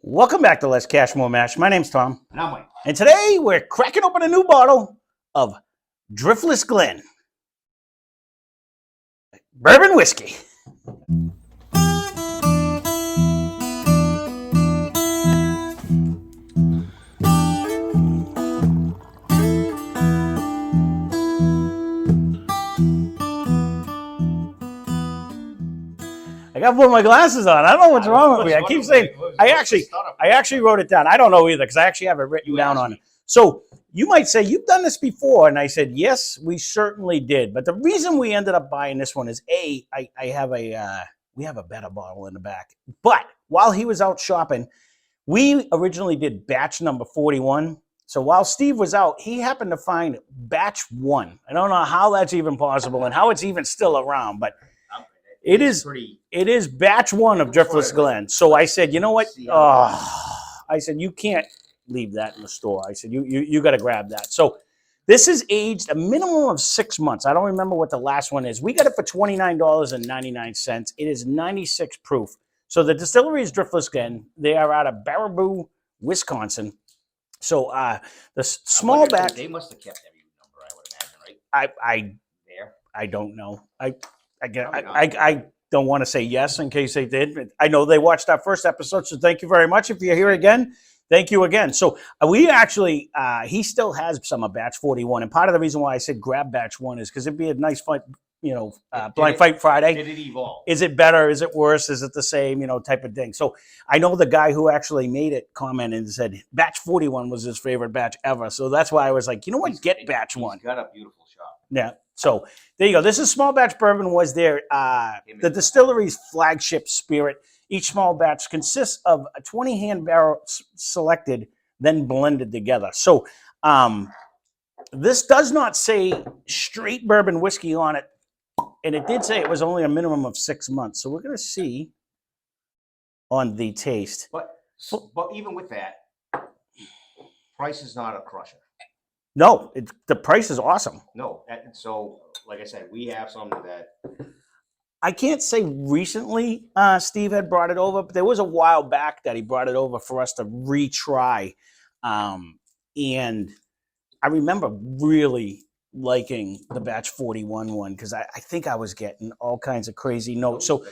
Welcome back to Lesscashmoremash. My name's Tom. And I'm Mike. And today we're cracking open a new bottle of Driftless Glen Bourbon Whiskey. I got to put my glasses on. I don't know what's wrong with me. I keep saying, I actually wrote it down. I don't know either because I actually have it written down on it. So you might say, you've done this before. And I said, yes, we certainly did. But the reason we ended up buying this one is we have a better bottle in the back. But while he was out shopping, we originally did batch number 41. So while Steve was out, he happened to find batch 1. I don't know how that's even possible and how it's even still around, but it is batch 1 of Driftless Glen. So I said, you know what? I said, you can't leave that in the store. I said, you got to grab that. So this is aged a minimum of 6 months. I don't remember what the last one is. We got it for $29.99. It is 96 proof. So the distillery is Driftless Glen. They are out of Baraboo, Wisconsin. So the small batch. They must have kept every number, I would imagine, right? I don't know. I don't want to say yes in case they did. I know they watched our first episode, so thank you very much. If you're here again, thank you again. So we actually, he still has some of batch 41. And part of the reason why I said grab batch 1 is because it'd be a nice fight, blind fight Friday. Did it evolve? Is it better? Is it worse? Is it the same, type of thing? So I know the guy who actually made it commented and said batch 41 was his favorite batch ever. So that's why I was like, you know what, get batch 1. He's got a beautiful shop. Yeah. So there you go. This is small batch bourbon was their the distillery's flagship spirit. Each small batch consists of a 20 hand barrels selected, then blended together. So this does not say straight bourbon whiskey on it. And it did say it was only a minimum of 6 months. So we're going to see on the taste. But even with that, price is not a crusher. No, the price is awesome. No. So, like I said, we have something that... I can't say recently Steve had brought it over, but there was a while back that he brought it over for us to retry. And I remember really liking the batch 41 one because I think I was getting all kinds of crazy notes. So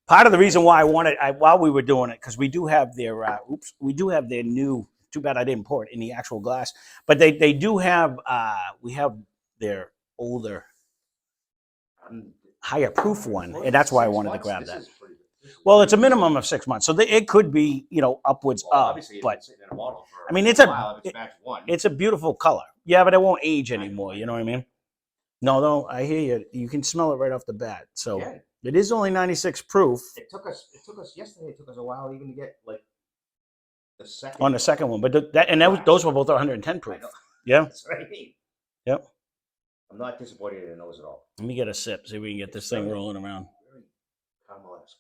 part of the reason why I wanted, while we were doing it, because we do have their, new, too bad I didn't pour it in the actual glass, but they do have, we have their older, higher proof one, and that's why I wanted to grab that. Well, it's a minimum of 6 months, so it could be, upwards of. But I mean, it's a beautiful color. Yeah, but it won't age anymore. You know what I mean? No, I hear you. You can smell it right off the bat. So yeah. It is only 96 proof. It took us yesterday. It took us a while even to get like the second. On the second one, but those were both 110 proof. Yeah. That's what I mean. Yep. I'm not disappointed in those at all. Let me get a sip. See if we can get this thing rolling around. Very caramel-esque.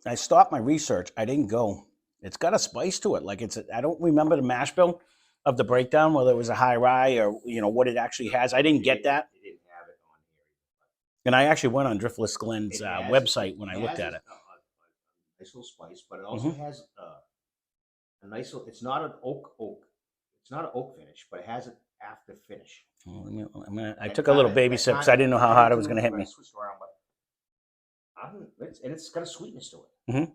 I stopped my research. I didn't go. It's got a spice to it. Like I don't remember the mash bill of the breakdown, whether it was a high rye or what it actually has. I didn't get that. It didn't have it on here. And I actually went on Driftless Glen's website when I looked at it. A nice little spice, but it also has a nice little. It's not an oak. It's not an oak finish, but it has an after finish. I took a little baby sip because I didn't know how hard it was going to hit me. And it's got a sweetness to it.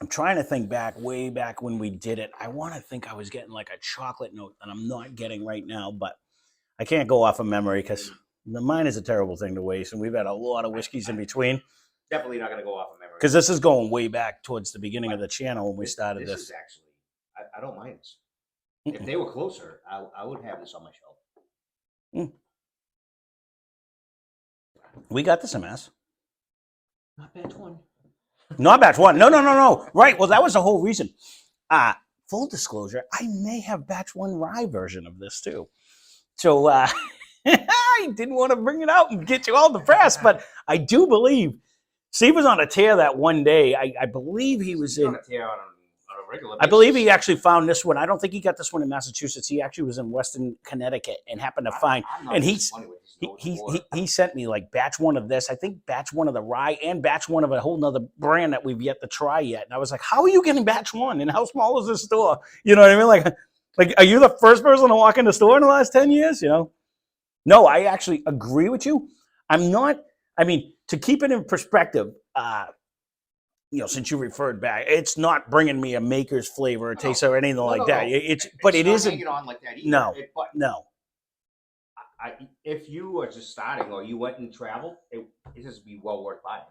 I'm trying to think way back when we did it. I want to think I was getting like a chocolate note that I'm not getting right now, but I can't go off of memory because mine is a terrible thing to waste, and we've had a lot of whiskeys in between. Definitely not going to go off of memory. Because this is going way back towards the beginning of the channel when we started this. This is actually, I don't mind this. If they were closer, I would have this on my shelf. We got this in Mass. Not batch 1. Not batch 1. No. Right. Well, that was the whole reason. Full disclosure, I may have batch 1 rye version of this too. So I didn't want to bring it out and get you all depressed, but I do believe Steve was on a tear that one day. I believe he was on a tear on a regular I believe basis. he actually found this one. I don't think he got this one in Massachusetts. He actually was in Western Connecticut and happened to find. I'm not And even funny with this nose water. he sent me like batch one of this. I think batch one of the rye and batch one of a whole nother brand that we've yet to try yet. And I was like, how are you getting batch one? And how small is this store? You know what I mean? Like, are you the first person to walk in the store in the last 10 years? You know? No, I actually agree with you. I'm not. I mean, to keep it in perspective, since you referred back, it's not bringing me a maker's flavor or taste or anything like that. But it not isn't. hanging on like that either. No, no. If you are just starting or you went and traveled, it just be well worth buying.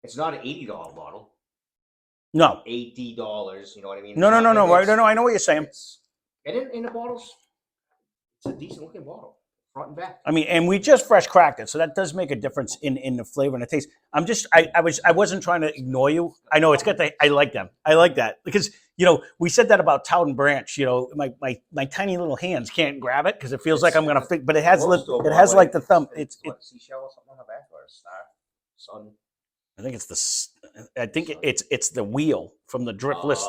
It's not an $80 bottle. No. $80. You know what I mean? No. Right? No, I know what you're saying. And in the bottles, it's a decent looking bottle, front and back. I mean, and we just fresh cracked it, so that does make a difference in the flavor and the taste. I wasn't trying to ignore you. I know it's got I like them. I like that because we said that about Towton Branch. My tiny little hands can't grab it because it feels like I'm gonna fit, but it has like the thumb. It's seashell or something on the back or a star, sun. I think it's the wheel from the Driftless,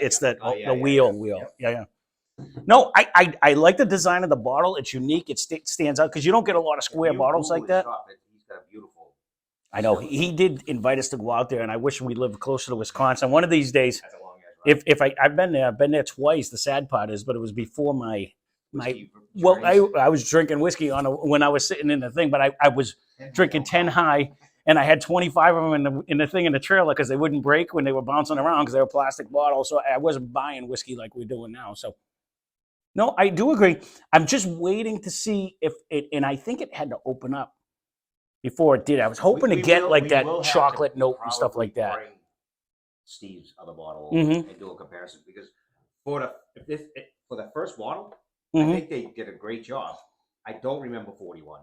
it's the wheel. Yeah. No, I like the design of the bottle. It's unique. It stands out because you don't get a lot of square bottles like that. He's got a beautiful. I know he did invite us to go out there, and I wish we lived closer to Wisconsin. One of these days, I've been there twice. The sad part is, but it was before my. Well, I was drinking whiskey when I was sitting in the thing, but I was drinking 10 high. And I had 25 of them in the thing in the trailer because they wouldn't break when they were bouncing around because they were plastic bottles. So I wasn't buying whiskey like we're doing now. So, no, I do agree. I'm just waiting to see if it, and I think it had to open up before it did. I was hoping to get that chocolate note and stuff like that. Steve's other bottle Mm-hmm. and do a comparison because for the first bottle, Mm-hmm. I think they did a great job. I don't remember 41.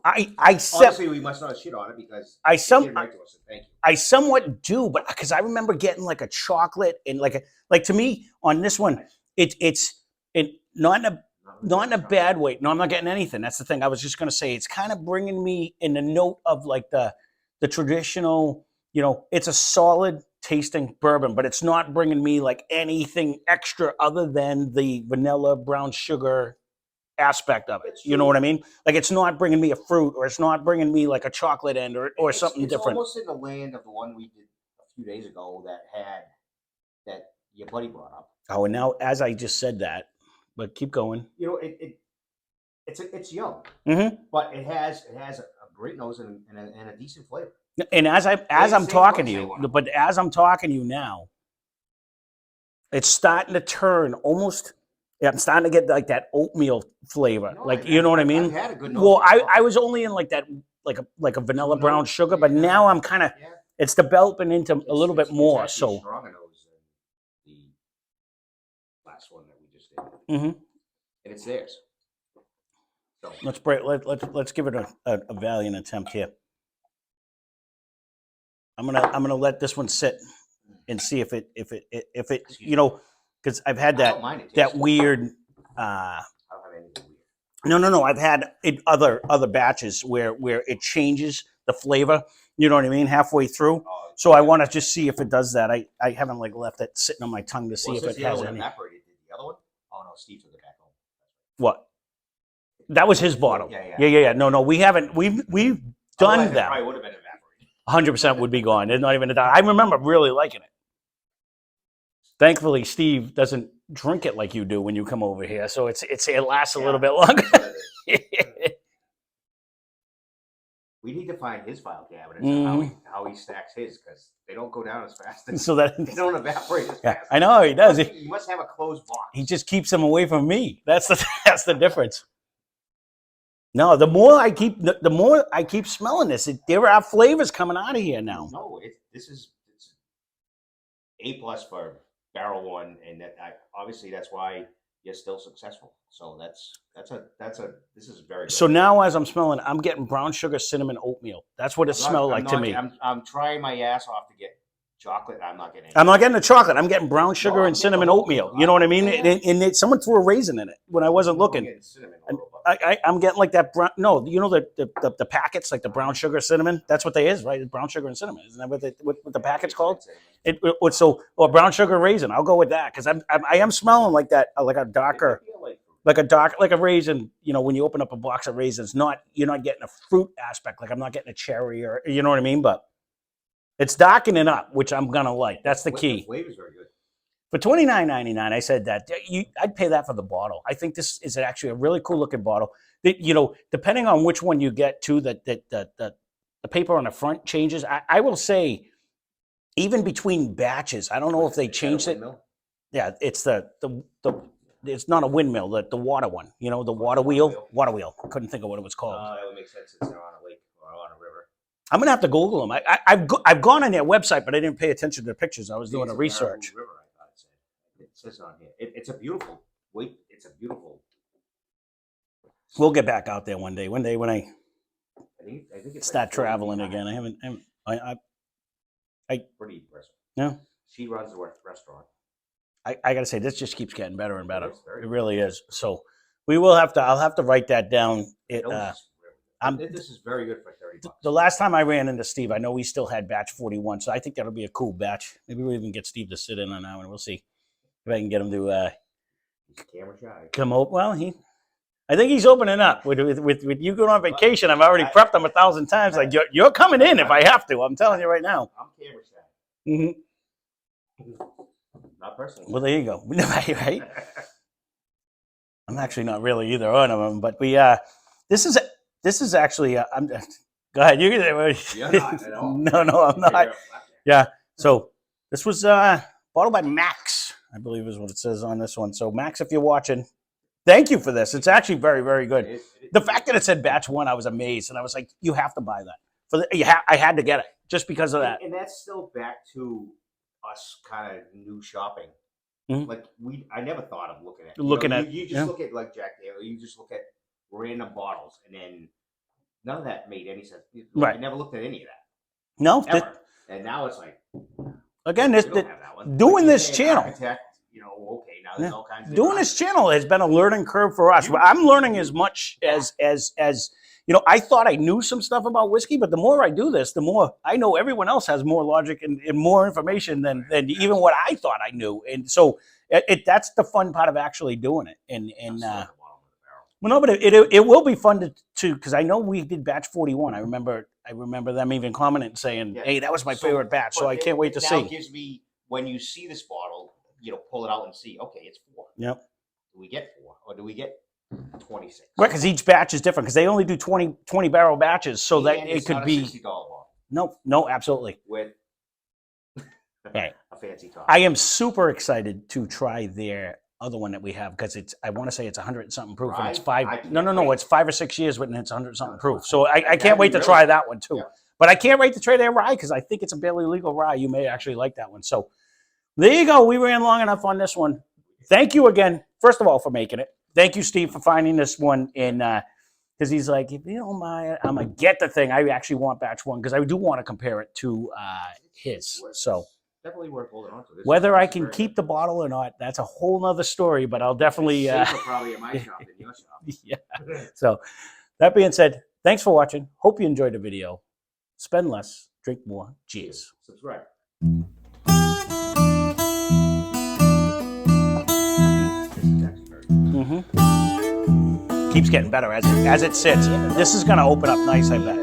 Honestly, we must not shit on it because I thank you. I somewhat do, but because I remember getting like a chocolate and like to me on this one, it's not in a bad way. No, I'm not getting anything. That's the thing. I was just gonna say it's kind of bringing me in the note of like the traditional. It's a solid tasting bourbon, but it's not bringing me like anything extra other than the vanilla brown sugar aspect of it. You know what I mean? Like it's not bringing me a fruit, or it's not bringing me like a chocolate end, or something different. It's almost in the land of the one we did a few days ago that your buddy brought up. Oh, and now as I just said that, but keep going. It's young, mm-hmm. but it has a great nose and a decent flavor. And as I'm talking to you now, it's starting to turn almost. Yeah, I'm starting to get like that oatmeal flavor, you know what I mean? I've had a good nose. Well, I was only in like that, like a vanilla brown sugar, but now I'm kind of, it's developing into a little bit more. So stronger nose than the last one that we just did, mm-hmm. and it's theirs. So let's give it a valiant attempt here. I'm gonna let this one sit and see if it because I've had that weird. I don't have anything No. weird. I've had other batches where it changes the flavor. You know what I mean? Halfway through. So I want to just see if it does that. I haven't left it sitting on my tongue to see if it has any. Evaporated. The other one? Oh no, Steve took it back home. What? That was his bottle. Yeah. No, we haven't. We've done that. Probably would have been evaporated. 100% would be gone. There's not even a doubt. I remember really liking it. Thankfully, Steve doesn't drink it like you do when you come over here, so it lasts a little bit longer. We need to find his file cabinets and how he stacks his because they don't go down as fast. So that they don't evaporate as fast. I know he does. He must have a closed box. He just keeps them away from me. That's the difference. No, the more I keep smelling this, there are flavors coming out of here now. No, it's A+ for barrel one, and obviously that's why you're still successful. So this is very good. So now as I'm smelling, I'm getting brown sugar, cinnamon, oatmeal. That's what it smelled like to me. I'm trying my ass off to get chocolate. I'm not getting. I'm not getting the chocolate. I'm getting brown sugar I'm and getting cinnamon the whole oatmeal. thing. You know what I mean? Yeah. Someone threw a raisin in it when I wasn't I'm looking. getting cinnamon a And little bit. I'm getting like that brown. No, you know the packets like the brown sugar cinnamon. That's what they is, right? It's brown sugar and cinnamon. Isn't that what the packet's called? Or brown sugar raisin. I'll go with that because I am smelling like that, like a darker, like a raisin. You know, when you open up a box of raisins, you're not getting a fruit aspect. Like I'm not getting a cherry or you know what I mean, but. It's darkening up, which I'm gonna like. That's the key. The flavor's very good. For $29.99, I said that I'd pay that for the bottle. I think this is actually a really cool looking bottle. You know, depending on which one you get to, the paper on the front changes. I will say, even between batches, I don't know if they changed it. Yeah, it's it's not a windmill, the water one. You know, the water wheel. Water wheel. I couldn't think of what it was called. That would make sense since they're on a lake or on a river. I'm gonna have to Google them. I've gone on their website, but I didn't pay attention to the pictures. I was doing a research. River, I thought it says on here. It's a beautiful. It's a beautiful. We'll get back out there one day. One day when I think it's start like traveling again. Pretty impressive. Yeah. She runs the restaurant. I gotta say, this just keeps getting better and better. It really is. So we will have to. I'll have to write that down. This is very good for $30. The last time I ran into Steve, I know we still had batch 41, so I think that'll be a cool batch. Maybe we'll even get Steve to sit in on that one. We'll see if I can get him to camera shy. Come over. Well, I think he's opening up. With you going on vacation, I've already prepped him 1,000 times. Like you're coming in if I have to. I'm telling you right now. I'm camera shy. Mm-hmm. Not personally. Well, there you go. Right? I'm actually not really either one of them, but this is actually. I'm. Go ahead. You're not at all. No, I'm not. Yeah. So this was bottled by Max, I believe is what it says on this one. So Max, if you're watching, thank you for this. It's actually very, very good. The fact that it said batch 1, I was amazed, and I was like, you have to buy that. I had to get it just because of that. And that's still back to us kind of new shopping. Mm-hmm. Like I never thought of looking at. You just look at like Jack Daniel. You just look at random bottles, and then none of that made any sense. Right. I never looked at any of that. No. And now it's like again, doing this channel. Architect, okay, now there's all kinds of doing this channel has been a learning curve for us. I'm learning as much as I thought I knew some stuff about whiskey, but the more I do this, the more I know everyone else has more logic and more information than even what I thought I knew. And so that's the fun part of actually doing it. Well, no, but it will be fun to because I know we did batch 41. I remember them even commenting saying, "Hey, that was my favorite batch." So I can't wait to see. It gives me when you see this bottle, pull it out and see. Okay, it's 4. Yep. Do we get 4 or do we get 26? Right, because each batch is different because they only do 20 barrel batches, so that it could be $60 bottle. No, absolutely. With right. a fancy top. I am super excited to try their other one that we have because I want to say it's 100 and something proof, and it's 5. No, it's 5 or 6 years, and it's 100 something proof. So I can't wait to try that one too. Yeah. But I can't wait to try their rye because I think it's a barely legal rye. You may actually like that one. So there you go. We ran long enough on this one. Thank you again, first of all, for making it. Thank you, Steve, for finding this one. And because he's like, if you don't mind, I'm going to get the thing. I actually want batch 1 because I do want to compare it to his. So definitely worth holding on to. Whether I can keep the bottle or not, that's a whole nother story, but I'll definitely... safer probably at my shop than your shop. Yeah. So that being said, thanks for watching. Hope you enjoyed the video. Spend less, drink more. Cheers. Subscribe. Keeps getting better as it sits. This is going to open up nice, I bet.